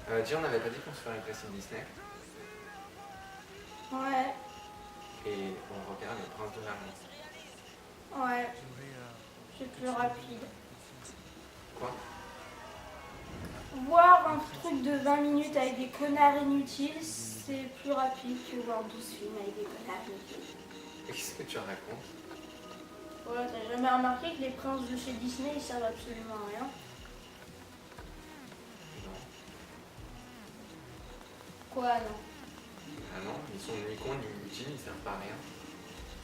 Dis, on n'avait pas dit qu'on se ferait une classique Disney. Ouais, Et on regarde Le Prince de Perse. ouais, c'est plus rapide. Quoi? Voir un truc de 20 minutes avec des connards inutiles, c'est plus rapide que voir 12 films avec des connards inutiles. Qu'est-ce que tu racontes? Voilà, t'as jamais remarqué que les princes de chez Disney, ils servent absolument à rien? Non. Quoi, non? Ah non, ils sont ni cons ni inutiles, ils servent pas à rien.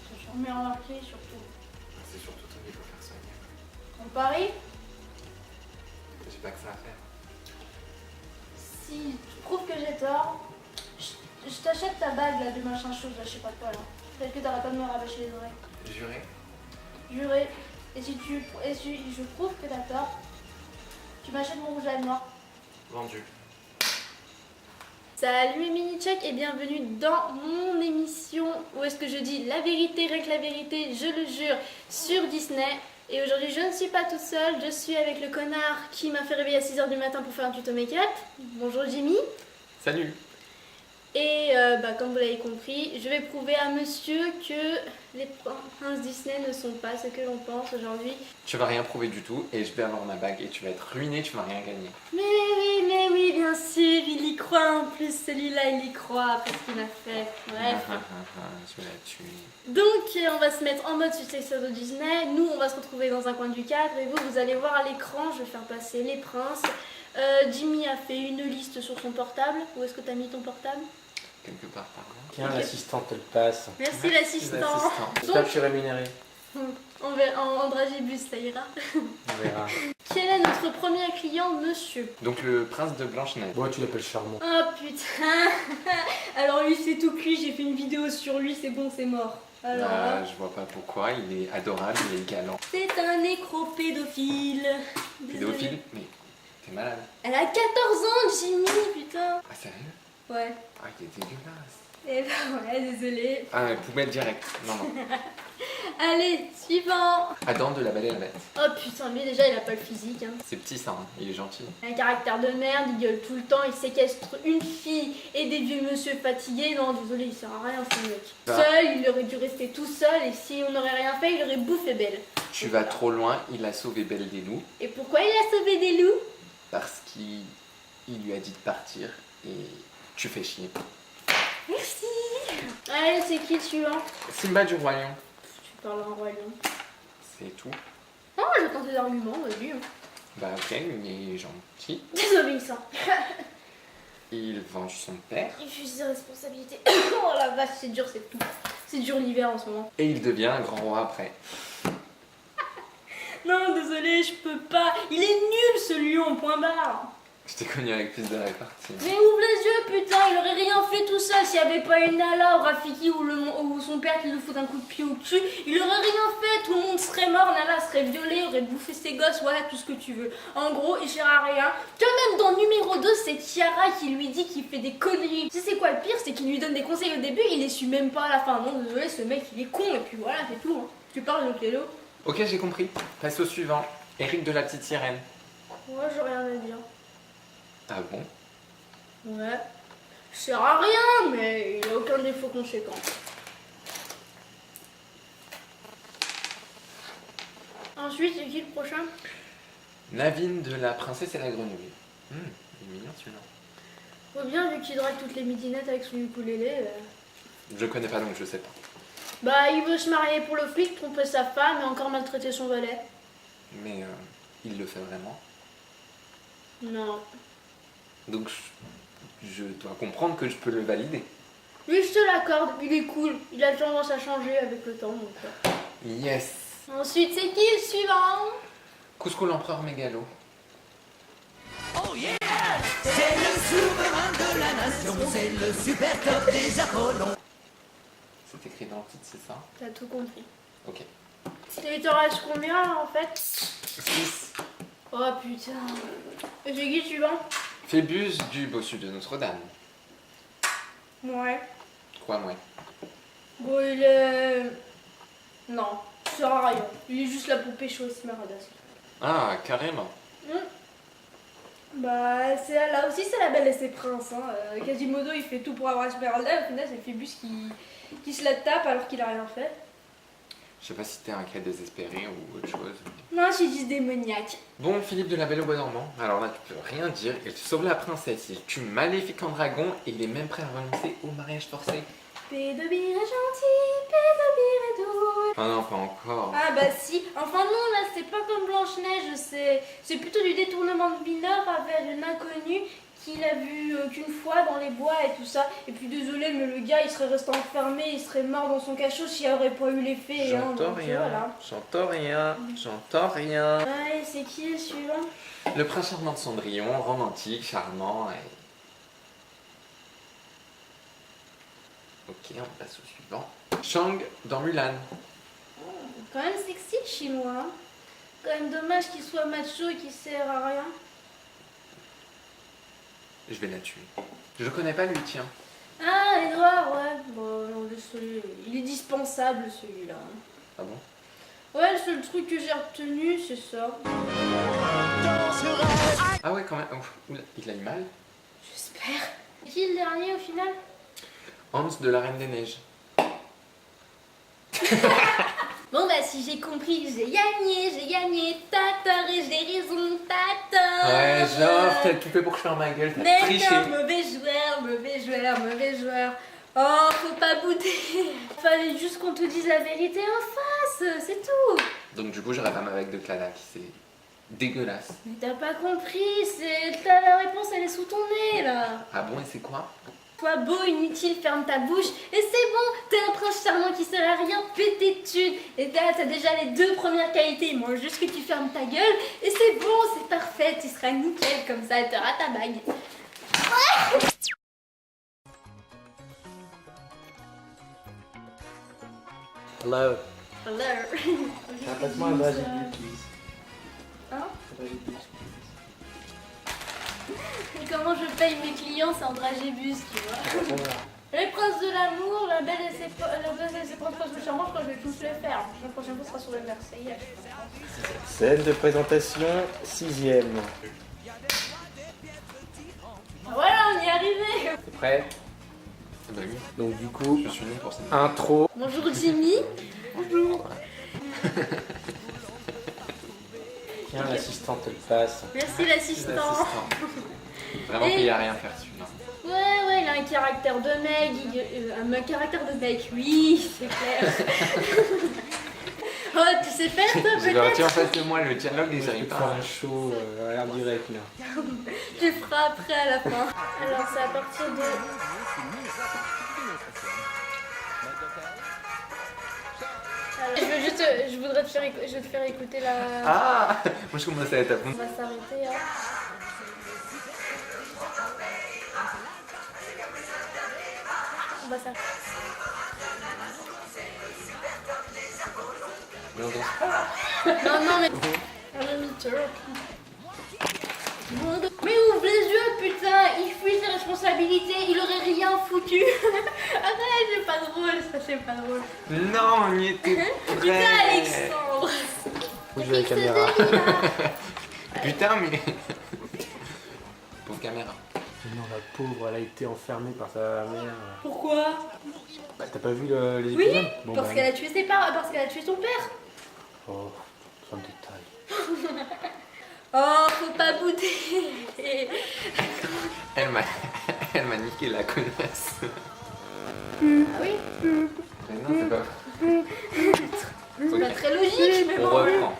J'ai jamais remarqué, surtout. C'est surtout toi qui faut faire soigner. En Paris, J'ai pas que ça à faire. si tu prouves que j'ai tort, je t'achète ta bague là de machin chose, là, je sais pas quoi là. Peut-être que t'arrêtes pas de me rabâcher les oreilles. Juré? Juré. Et si je prouve que t'as tort, tu m'achètes mon rouge à lèvres noir. Vendu. Salut Mini Check et bienvenue dans mon émission où est-ce que je dis la vérité, rien que la vérité, je le jure, sur Disney. Et aujourd'hui je ne suis pas toute seule, je suis avec le connard qui m'a fait réveiller à 6h du matin pour faire un tuto make-up. Bonjour Jimmy. Salut! Et comme vous l'avez compris, je vais prouver à monsieur que les princes Disney ne sont pas ce que l'on pense aujourd'hui. Tu vas rien prouver du tout et je vais avoir ma bague et tu vas être ruiné, tu vas rien gagner. Mais oui, bien sûr, il y croit en plus, celui-là il y croit après ce qu'il a fait. Bref. Je vais la tuer. Donc on va se mettre en mode successeur de Disney, nous on va se retrouver dans un coin du cadre et vous allez voir à l'écran, je vais faire passer les princes. Jimmy a fait une liste sur son portable, où est-ce que tu as mis ton portable? Quelque part par là. Tiens, Ok. l'assistante te le passe. Merci l'assistant. J'espère que je suis rémunéré. En dragibus ça ira. On verra. Quel est notre premier client, monsieur? Donc le prince de Blanche-Neige. Bon, tu l'appelles Charmant. Oh putain. Alors lui c'est tout cuit, j'ai fait une vidéo sur lui, c'est bon, c'est mort. Alors là, Je vois pas pourquoi, il est adorable, il est galant. c'est un nécropédophile. Désolée. Pédophile? Mais t'es malade. Elle a 14 ans, Jimmy, putain. Ah sérieux? Ouais. Ah il est dégueulasse. Et bah ouais, désolée. Ah poubelle direct. Non. Allez, suivant. Adam de La Belle et la Bête. Oh putain, lui déjà il a pas le physique. Hein. C'est petit ça, hein. Il est gentil. Il a un caractère de merde, il gueule tout le temps, il séquestre une fille et des vieux monsieur fatigués. Non, désolé, il sert à rien ce mec. Ah. Seul, il aurait dû rester tout seul et si on n'aurait rien fait, il aurait bouffé Belle. Tu vas trop loin, il a sauvé Belle des loups Et pourquoi il a sauvé des loups? parce qu'il lui a dit de partir et tu fais chier. Merci. Allez, c'est qui le suivant? Simba du Royaume. Tu parles en roi lion. C'est tout. Oh, j'attends tes arguments, vas-y. Hein. Bah ok, il est gentil. Désobéissant. Il venge son père. Il fuit ses responsabilités. Oh la vache, c'est dur, c'est tout. C'est dur l'hiver en ce moment. Et il devient un grand roi après. Non, désolé, je peux pas. Il est nul ce lion, point barre. Je t'ai connu avec plus de répartie. Mais ouvre les yeux, putain, il aurait rien fait tout seul s'il n'y avait pas une Nala ou Rafiki ou son père qui lui fout un coup de pied au cul. Il aurait rien fait, tout le monde serait mort, Nala serait violée, aurait bouffé ses gosses, ouais, tout ce que tu veux. En gros, il sert à rien. Que même dans numéro 2, c'est Kiara qui lui dit qu'il fait des conneries. Tu sais c'est quoi le pire, c'est qu'il lui donne des conseils au début, il les suit même pas à la fin. Non, désolé, ce mec il est con et puis voilà, c'est tout. Hein. Tu parles de Kélo? Ok, j'ai compris. Passe au suivant. Eric de la petite sirène. Moi, j'ai rien à dire. Ah bon? Ouais. Il sert à rien, mais il a aucun défaut conséquent. Ensuite, c'est qui le prochain? Navine de la princesse et la grenouille. Il est mignon celui-là. Faut bien, vu qu'il drague toutes les midinettes avec son ukulélé. Je connais pas donc je sais pas. Bah, il veut se marier pour le fric, tromper sa femme et encore maltraiter son valet. Mais il le fait vraiment. Non. Donc je dois comprendre que je peux le valider. Lui, je te l'accorde, il est cool. Il a tendance à changer avec le temps. Donc, Yes. Ensuite, c'est qui le suivant? Cusco l'empereur mégalo. Oh yeah! C'est le souverain de la nation, c'est le super top des Apollons. C'est écrit dans le titre, c'est ça? T'as tout compris. Ok. Et il te reste combien là en fait? 6. Oh putain. Et c'est qui le suivant? Phébus du bossu de Notre-Dame. Ouais. Quoi, moi? Bon, il est. Non, ça sert à rien. Il est juste là pour pécho Esmeralda. Ah, carrément. Bah, là aussi, c'est la belle et ses princes. Hein. Quasimodo, il fait tout pour avoir Esmeralda. Au final, c'est Phébus qui se la tape alors qu'il a rien fait. Je sais pas si t'es un cas désespéré ou autre chose. Non, je suis juste démoniaque. Bon, Philippe de la Belle au Bois dormant, alors là tu peux rien dire, il sauve la princesse, il tue Maléfique en dragon et il est même prêt à renoncer au mariage forcé. Pédobir est gentil, Pédobir est doux. Oh non, pas encore. Ah bah si, enfin non, là c'est pas comme Blanche-Neige, c'est plutôt du détournement de mineur vers une inconnue qu'il a vue qu'une fois dans les bois et tout ça. Et puis désolé, mais le gars il serait resté enfermé, il serait mort dans son cachot s'il n'y aurait pas eu les fées. J'entends donc, rien, voilà. j'entends rien. Ouais, c'est qui le suivant? Le prince charmant de Cendrillon, romantique, charmant et... Ok, on passe au suivant. Shang dans Mulan. Quand même sexy le chinois. Hein. Quand même dommage qu'il soit macho et qu'il sert à rien. Je vais la tuer. Je connais pas lui, tiens. Ah, Edouard, ouais. Bon, non, désolé. Il est dispensable celui-là. Hein. Ah bon? Ouais, le seul truc que j'ai retenu, c'est ça. Ah ouais, quand même. Oula, il a eu mal. J'espère. Qui le dernier au final? Hans de la Reine des Neiges. Bon bah si j'ai compris, j'ai gagné, tata, j'ai raison, tata. Ouais, genre, t'as tout fait pour que je fasse ma gueule, t'as Mais triché. non, mauvais joueur. Oh, faut pas bouder. Fallait juste qu'on te dise la vérité en face, c'est tout. Donc du coup, j'aurais pas ma bague de Clara qui c'est dégueulasse. Mais t'as pas compris, la réponse elle est sous ton nez là. Ah bon, et c'est quoi? Toi beau, inutile, ferme ta bouche. Et c'est bon, t'es un prince charmant qui sert à rien, pété de thunes. Et t'as déjà les 2 premières qualités. Il manque juste que tu fermes ta gueule. Et c'est bon, c'est parfait, tu seras nickel comme ça, t'auras ta bague. Hello. Hello. Passe-moi un dragibus, please. Hein? Un dragibus, Comment je paye mes clients, c'est en dragébus, tu vois. please. Les princes de l'amour, la belle et ses princes charmants, je crois que je vais tous les faire. La prochaine fois, ce sera sur le Versailles. Scène de présentation 6ème. Voilà, on y est arrivé. T'es prêt? Bah oui, Donc du coup, je suis né pour ça. intro. Bonjour Jimmy. Bonjour. Tiens, l'assistante te le passe. Merci l'assistant. Vraiment qu'il n'y a rien à faire celui-là. Ouais, il a un caractère de mec, un caractère de mec, oui, c'est clair. Oh, tu sais faire toi J'ai garanti en peut-être? face de moi le dialogue et Je vais j'arrive te pas faire à... un show à l'air direct là. Tu feras après à la fin. Alors c'est à partir de... Alors, je voudrais je vais te faire écouter la... Ah. Moi je commençais à être à fond. On va s'arrêter hein. On va s'arrêter. Mais on danse pas. Non, mais... Mais ouvre les yeux, putain. Il fuit ses responsabilités, il aurait rien foutu. Arrête, c'est pas drôle, ça c'est pas drôle. Non, on y était Putain, prêt. Alexandre. Faut jouer la caméra. Putain, mais... Pauvre caméra. Non, la pauvre, elle a été enfermée par sa mère. Pourquoi? Bah, t'as pas vu les Oui, épisodes? Bon, parce bah, qu'elle a tué ses parents, parce qu'elle a tué son père. Oh, c'est un détail. Oh, faut pas bouder. Elle m'a niqué la connasse. Ah oui. Mais non, c'est pas... C'est pas très logique, mais On bon. reprend.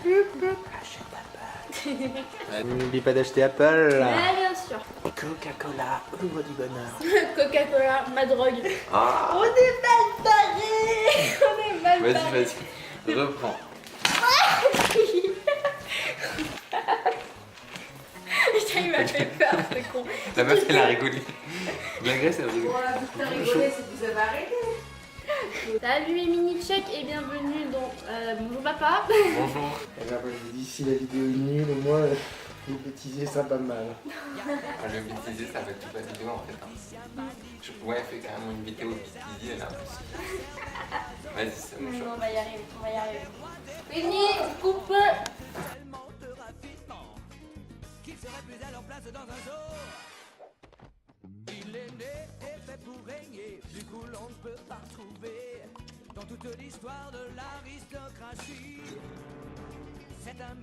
N'oublie pas d'acheter Apple. Ouais, bien sûr. Coca-Cola, ouvre du bonheur. Coca-Cola, ma drogue. Ah. On est mal barré. On est mal barré. Vas-y, reprends. Putain, il m'a fait peur, ce con. La meuf, elle a rigolé. La graisse, elle a rigolé. Voilà, putain, rigolé, c'est que vous avez arrêté. Salut les mini-check et bienvenue dans Bonjour Papa. Bonjour. Et là, moi, je vous dis, si la vidéo est nulle, au moins, vous bêtisiez ça pas mal. Je vais bêtiser, ça va être toute la vidéo en fait. Hein. Ouais, fais carrément une vidéo bêtisier là. Vas-y, c'est mon choix. On va y arriver, on va y arriver. Fini, coupe. Tellement de raffinement qu'il serait plus à leur place. place dans un zoo. Il est né et fait pour régner, du coup l'on ne peut pas trouver dans toute l'histoire de l'aristocratie. C'est un